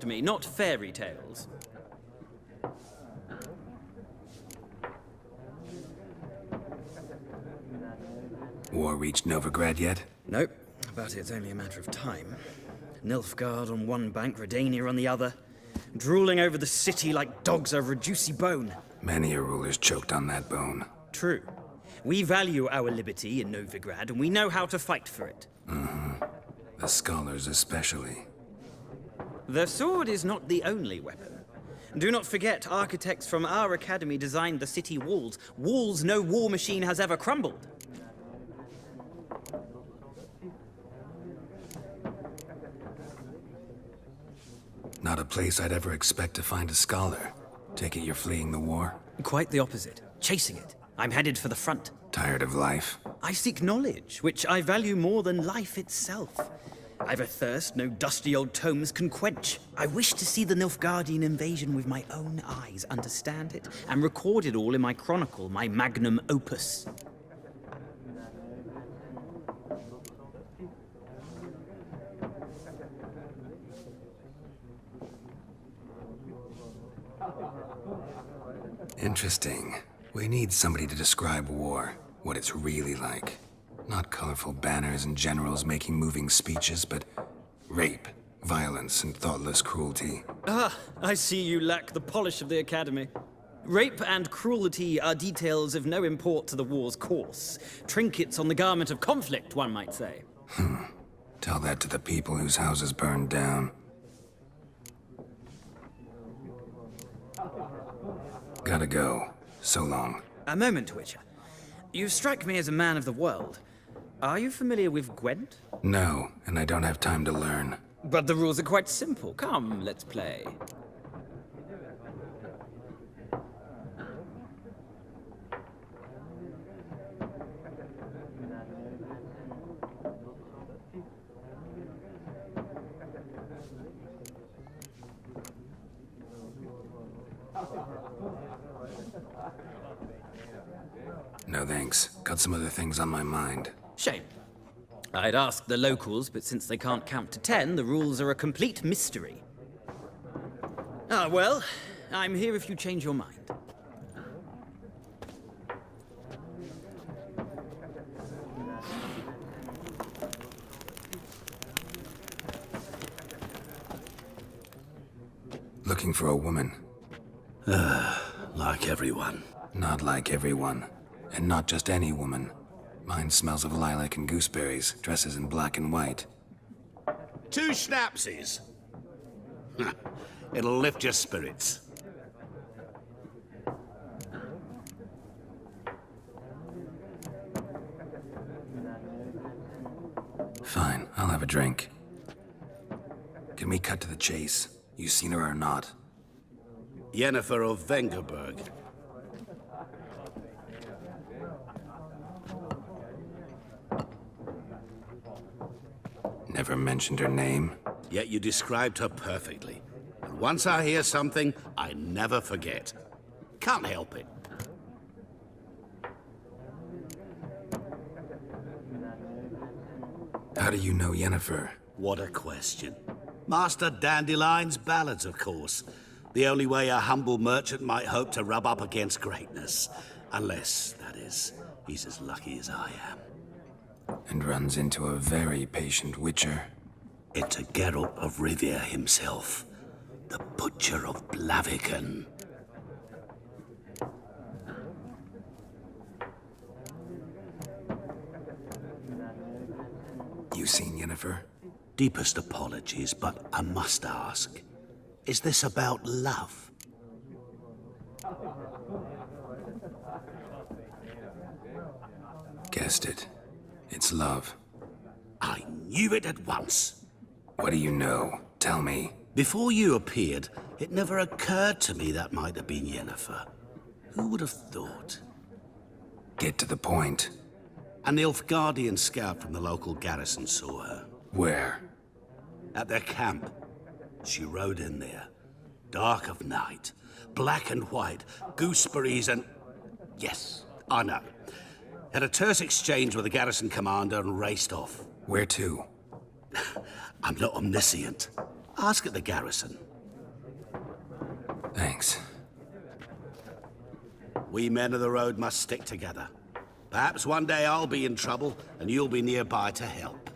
To me, not fairy tales. War reached Novigrad yet? Nope, but it's only a matter of time. Nilfgaard on one bank, Redania on the other, drooling over the city like dogs over a juicy bone. Many a ruler's choked on that bone. True. We value our liberty in Novigrad, and we know how to fight for it. The scholars especially. The sword is not the only weapon. Do not forget, architects from our academy designed the city walls. Walls no war machine has ever crumbled. Not a place I'd ever expect to find a scholar. Take it you're fleeing the war? Quite the opposite. Chasing it. I'm headed for the front. Tired of life? I seek knowledge, which I value more than life itself. I've a thirst no dusty old tomes can quench. I wish to see the Nilfgaardian invasion with my own eyes, understand it, and record it all in my chronicle, my magnum opus. Interesting. We need somebody to describe war, what it's really like. Not colorful banners and generals making moving speeches, but rape, violence, and thoughtless cruelty. Ah, I see you lack the polish of the Academy. Rape and cruelty are details of no import to the war's course. Trinkets on the garment of conflict, one might say. Tell that to the people whose houses burned down. Gotta go. So long. A moment, Witcher. You strike me as a man of the world. Are you familiar with Gwent? No, and I don't have time to learn. But the rules are quite simple. Come, let's play. No thanks. Got some other things on my mind. Shame. I'd ask the locals, but since they can't count to 10, the rules are a complete mystery. Ah, well, I'm here if you change your mind. Looking for a woman. Like everyone. Not like everyone. And not just any woman. Mine smells of lilac and gooseberries, dresses in black and white. 2 schnapsies. It'll lift your spirits. Fine, I'll have a drink. Can we cut to the chase? You seen her or not? Yennefer of Vengerberg. Never mentioned her name. Yet you described her perfectly. And once I hear something, I never forget. Can't help it. How do you know Yennefer? What a question. Master Dandelion's ballads, of course. The only way a humble merchant might hope to rub up against greatness. Unless, that is, he's as lucky as I am. And runs into a very patient witcher. Into Geralt of Rivia himself. The Butcher of Blaviken. You seen Yennefer? Deepest apologies, but I must ask. Is this about love? Guessed it. It's love. I knew it at once. What do you know? Tell me. Before you appeared, it never occurred to me that might have been Yennefer. Who would have thought? Get to the point. An Nilfgaardian scout from the local garrison saw her. Where? At their camp. She rode in there. Dark of night. Black and white. Gooseberries and... Yes, I know. Had a terse exchange with the garrison commander and raced off. Where to? I'm not omniscient. Ask at the garrison. Thanks. We men of the road must stick together. Perhaps one day I'll be in trouble, and you'll be nearby to help.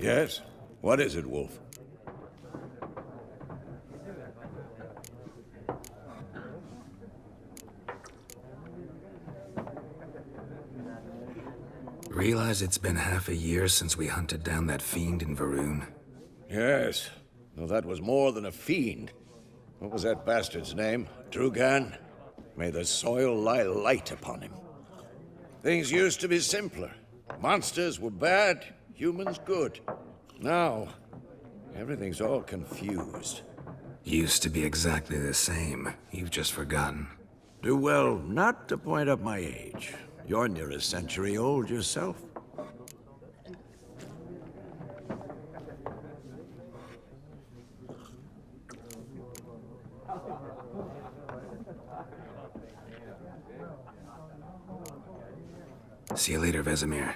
Yes? What is it, Wolf? Realize it's been half a year since we hunted down that fiend in Varun? Yes. Though that was more than a fiend. What was that bastard's name? Drugan? May the soil lie light upon him. Things used to be simpler. Monsters were bad, humans good. Now, everything's all confused. Used to be exactly the same. You've just forgotten. Do well not to point up my age. You're near a century old yourself. See you later, Vesemir.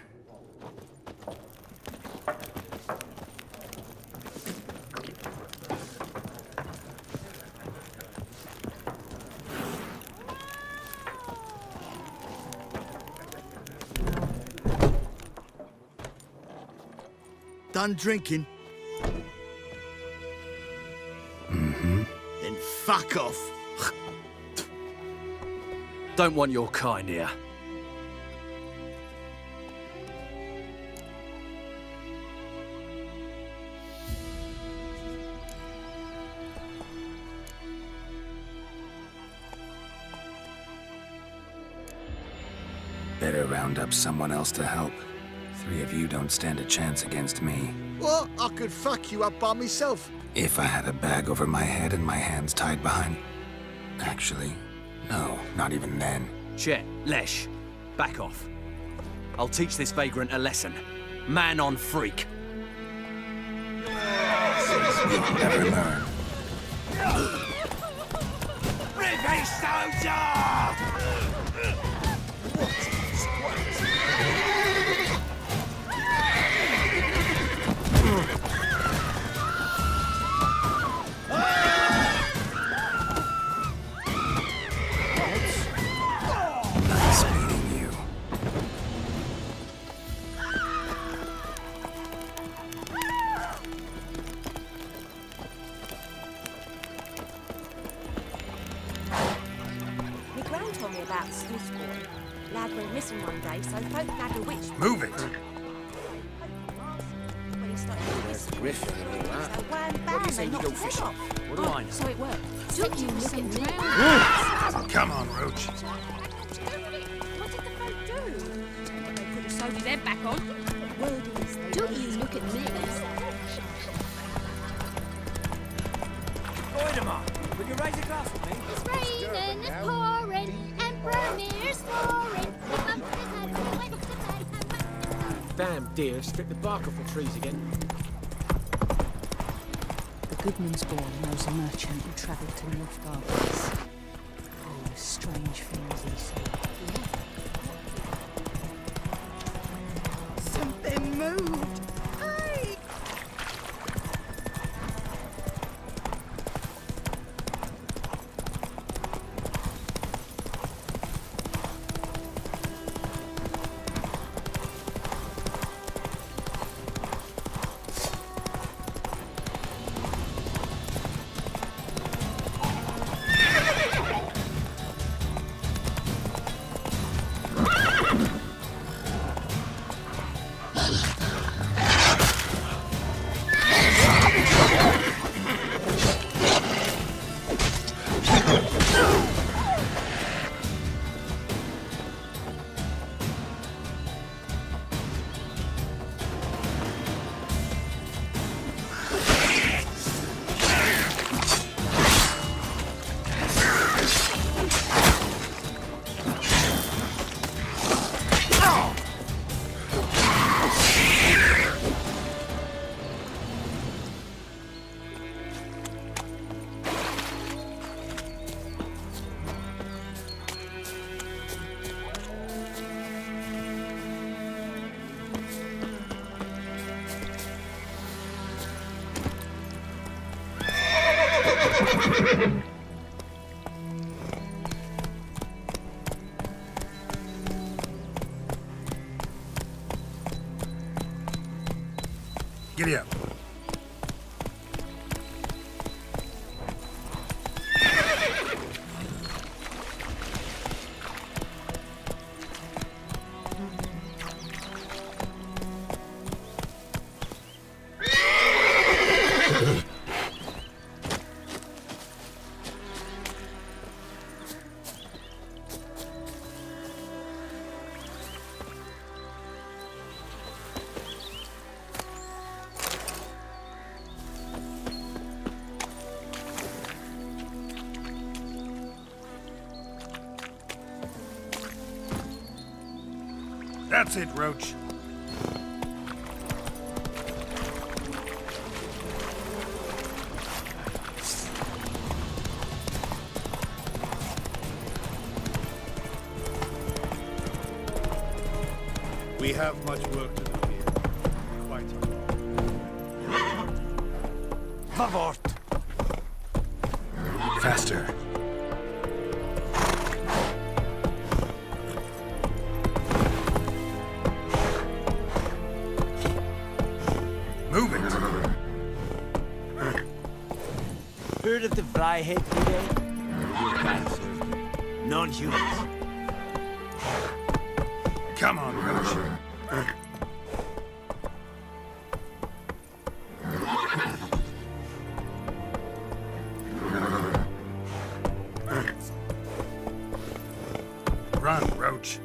Done drinking? Mm-hmm. Then fuck off. Don't want your kind here. Better round up someone else to help. 3 of you don't stand a chance against me. What? I could fuck you up by myself. If I had a bag over my head and my hands tied behind... Actually, no, not even then. Chet, Lesh, back off. I'll teach this vagrant a lesson. Man on freak. You'll never learn. Rip soldier! Nice meeting you. My gran told me about Sluiceborn. Lad went missing one day, so folk had a witch. Move it! When he started whistling, Griffin and all that. so wham bam, What do you say they we knocked go his head fishing? off. What do I know? So it worked. Don't you look at me. Come on, Roach. What did the folk do? They put a sewed his head back on. Word is they Don't you look at me. Would you raise a glass with me? It's raining, it's pouring, Emperor Mir's snoring. He bumped his head and went to bed. Damn deer, stripped the bark off the trees again. The Goodman's boy knows a merchant who travelled to Nilfgaard. Oh, strange things he saw. Something moved. Hey! Giddy up. That's it, Roach. We have much work to do here. Quite a lot. Vavort! Faster. Move it. Heard of the Vryheid today? Non-humans. Come on, Roach. Run, Roach.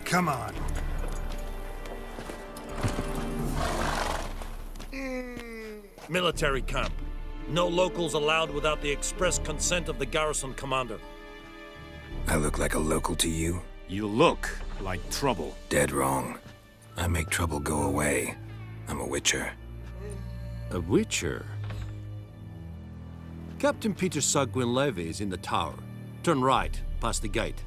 Come on. Military camp. No locals allowed without the express consent of the garrison commander. I look like a local to you? You look like trouble. Dead wrong. I make trouble go away. I'm a witcher. A witcher? Captain Peter Sagwin Levy is in the tower. Turn right, past the gate.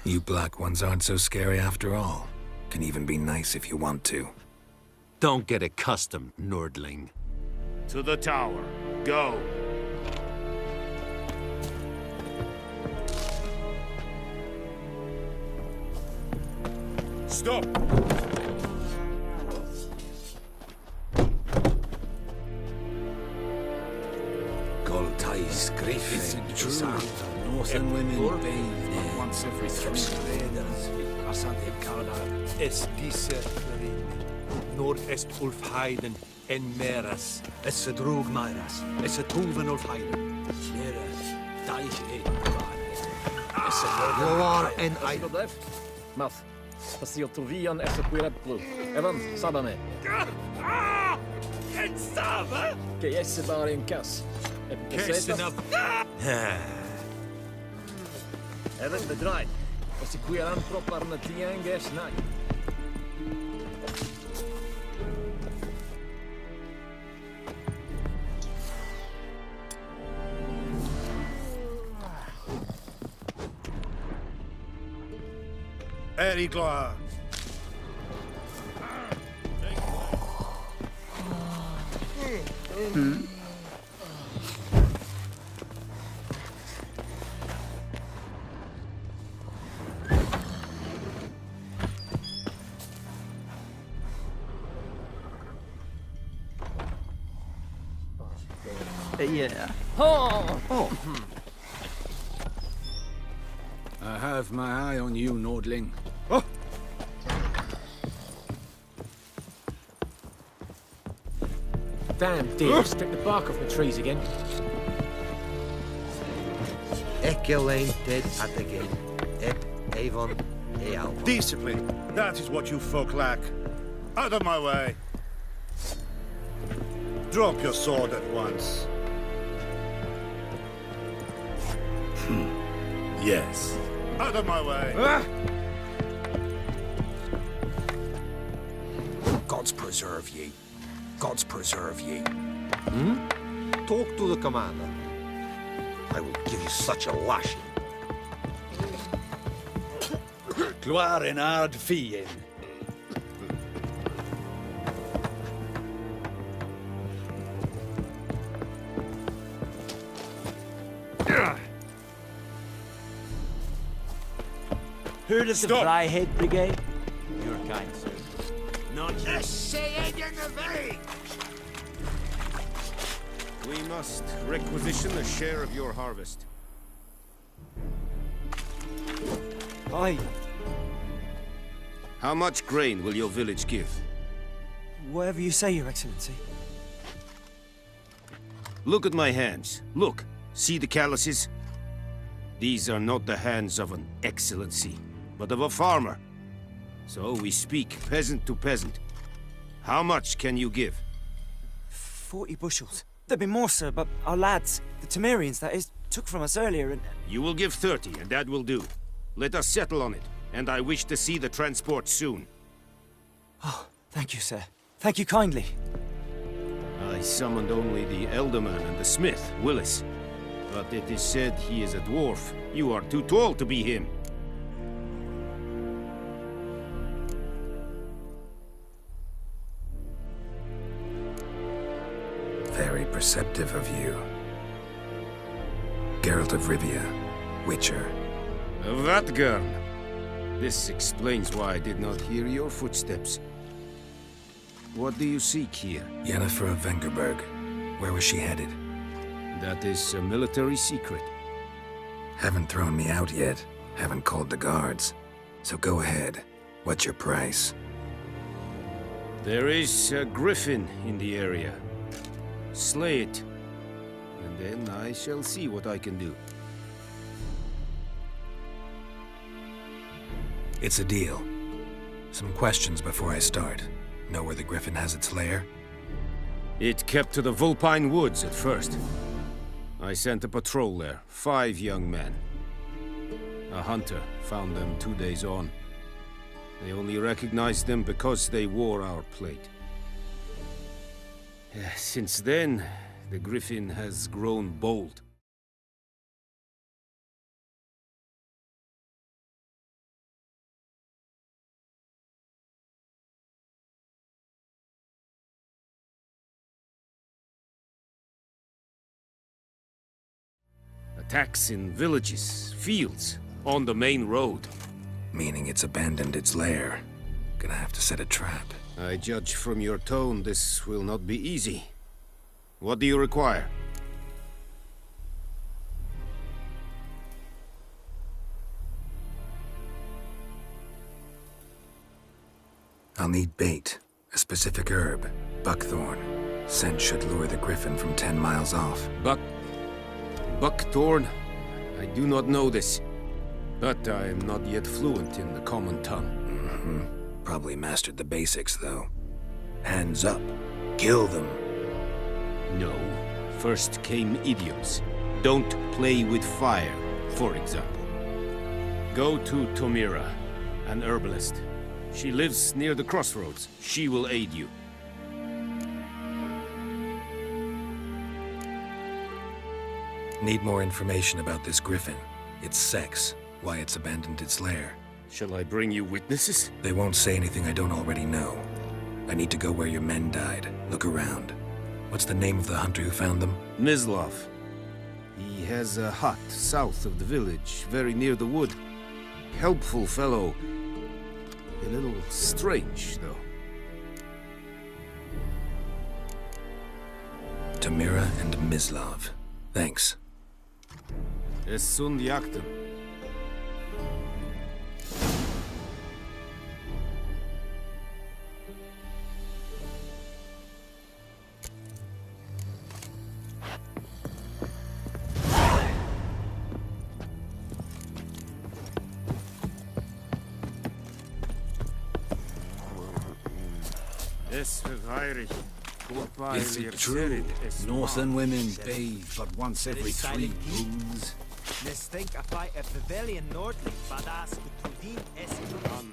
You black ones aren't so scary after all. Can even be nice if you want to. Don't get accustomed, Nordling. To the tower. Go. Stop! Goltais Griffin. It's true. Northern women bathe there once every 3 days. Es diese Nord-Est Ulfheiden en Meras. Es a drog Myras. Es a Tuvan of Hyden. Nere, Deich Es a Glovar en Eidel. Math. Pasio Tovian es a Quireplu. Evan, Sabame. En Saba? Que esse bar in Cas. Kessen up. Evan bedraaid. Als ik weer aanprop aan de Tianges, nee. Erigla. Yeah. I have my eye on you, Nordling. Damn deer, stick the bark off the trees again. Ekelein dead at again. Ep Avon Eal. Discipline. That is what you folk lack. Out of my way. Drop your sword at once. Yes. Out of my way. Gods preserve ye. Gods preserve ye. Talk to the commander. I will give you such a lashing. Gloire en ard fien. Heard of the Flyhead Brigade? Your kind, sir. Not yet. We must requisition a share of your harvest. Aye. How much grain will your village give? Whatever you say, Your Excellency. Look at my hands. Look. See the calluses? These are not the hands of an excellency, but of a farmer. So we speak peasant to peasant. How much can you give? 40 bushels. There'd be more, sir, but our lads, the Temerians, that is, took from us earlier and... You will give 30, and that will do. Let us settle on it, and I wish to see the transport soon. Oh, thank you, sir. Thank you kindly. I summoned only the Elderman and the smith, Willis. But it is said he is a dwarf. You are too tall to be him. Very perceptive of you. Geralt of Rivia, Witcher. Vatgarn! This explains why I did not hear your footsteps. What do you seek here? Yennefer of Vengerberg. Where was she headed? That is a military secret. Haven't thrown me out yet. Haven't called the guards. So go ahead. What's your price? There is a griffin in the area. Slay it, and then I shall see what I can do. It's a deal. Some questions before I start. Know where the griffin has its lair? It kept to the Vulpine Woods at first. I sent a patrol there, 5 young men. A hunter found them 2 days on. They only recognized them because they wore our plate. Since then, the griffin has grown bold. Attacks in villages, fields, on the main road. Meaning it's abandoned its lair. Gonna have to set a trap. I judge from your tone this will not be easy. What do you require? I'll need bait, a specific herb, buckthorn. Scent should lure the griffin from 10 miles off. Buckthorn? I do not know this, but I am not yet fluent in the common tongue. Probably mastered the basics, though. Hands up. Kill them. No. First came idioms. Don't play with fire, for example. Go to Tomira, an herbalist. She lives near the crossroads. She will aid you. Need more information about this griffin. Its sex, why it's abandoned its lair. Shall I bring you witnesses? They won't say anything I don't already know. I need to go where your men died. Look around. What's the name of the hunter who found them? Mislav. He has a hut south of the village, very near the wood. Helpful fellow. A little strange, though. Tomira and Mislav. Thanks. Es sunt jagtem. Is it true? Northern women bathe but once every 3 moons? Let's think about a pavilion nordly, badass Tudin Eskuran.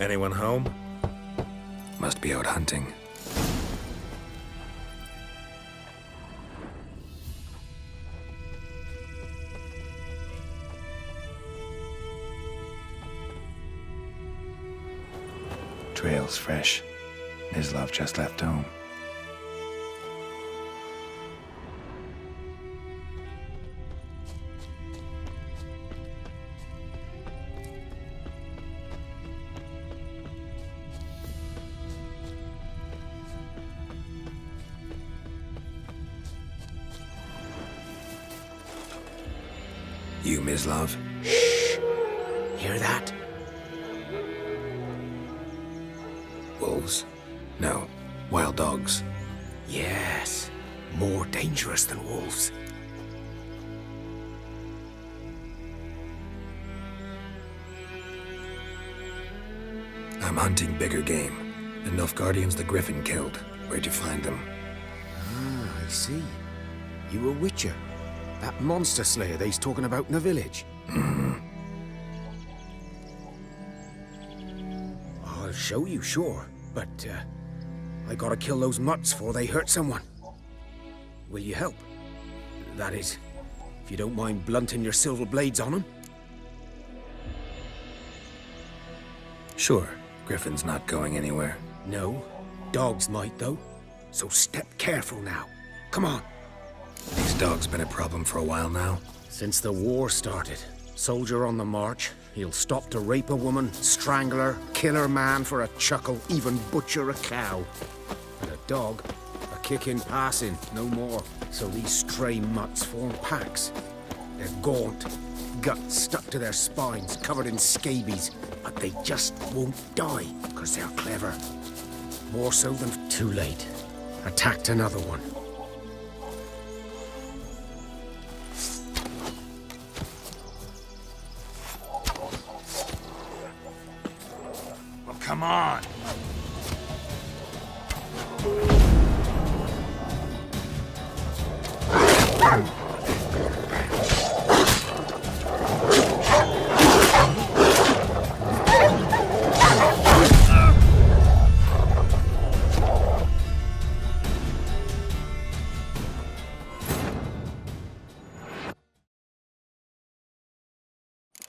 Anyone home? Must be out hunting. Trail's fresh. Mislav just left home. You, Mislav? Hear that? Wolves? No. Wild dogs. Yes. More dangerous than wolves. I'm hunting bigger game. The Nilfgaardians the Griffin killed. Where'd you find them? Ah, I see. You a witcher. That monster slayer they's talking about in the village. I'll show you, sure. But, I gotta kill those mutts before they hurt someone. Will you help? That is, if you don't mind blunting your silver blades on them. Sure. Griffin's not going anywhere. No. Dogs might, though. So step careful now. Come on. These dogs been a problem for a while now? Since the war started. Soldier on the march. He'll stop to rape a woman, strangle her, kill her man for a chuckle, even butcher a cow. And a dog, a kick in passing, no more. So these stray mutts form packs. They're gaunt, guts stuck to their spines, covered in scabies, but they just won't die, because they're clever. More so than too late. Attacked another one. Well, come on.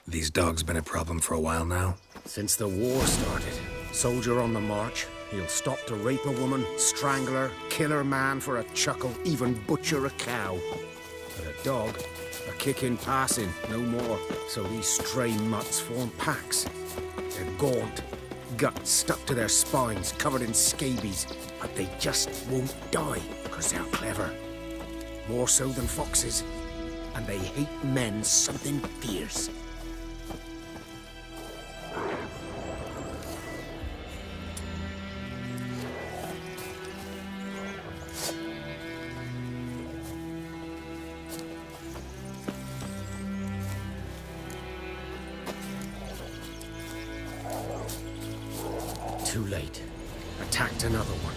These dogs been a problem for a while now? Since the war started. Soldier on the march. He'll stop to rape a woman, strangle her, kill her man for a chuckle, even butcher a cow. But a dog, a kick in passing, no more. So these stray mutts form packs. They're gaunt, guts stuck to their spines, covered in scabies, but they just won't die, because they're clever. More so than foxes. And they hate men something fierce. Too late. Attacked another one.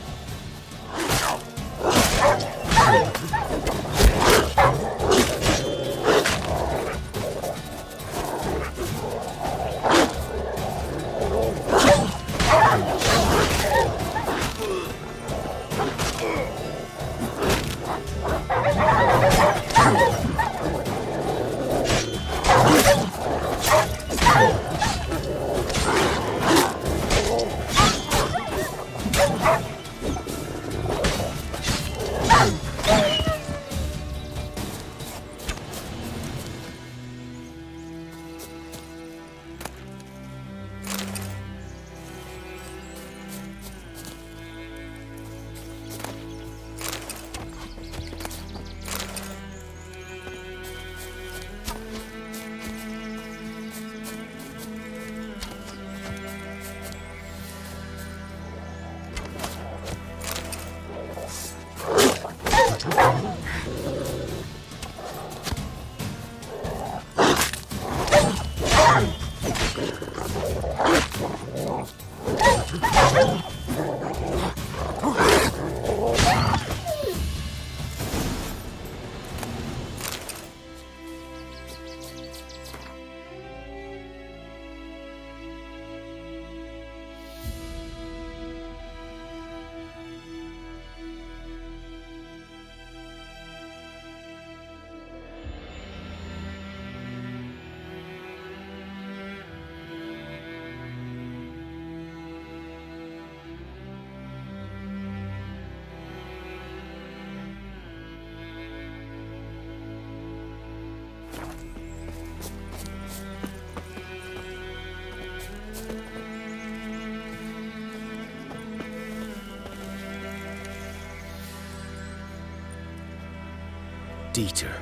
Dieter.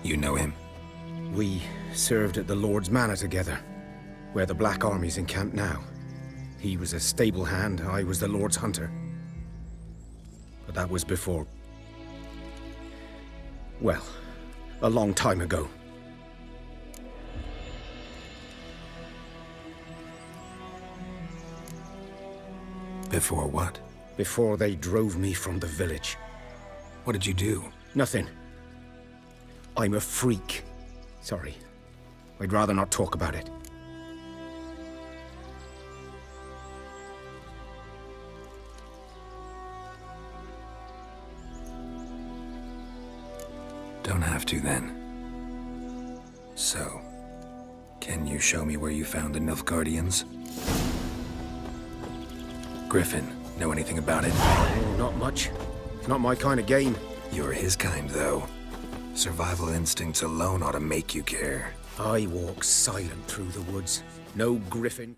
You know him? We served at the Lord's Manor together, where the Black Army's encamped now. He was a stable hand, I was the Lord's hunter. But that was before... well, a long time ago. Before what? Before they drove me from the village. What did you do? Nothing. I'm a freak. Sorry. I'd rather not talk about it. Don't have to, then. So, can you show me where you found the Nilfgaardians? Griffin, know anything about it? Oh, not much. It's not my kind of game. You're his kind, though. Survival instincts alone ought to make you care. I walk silent through the woods. No Griffin...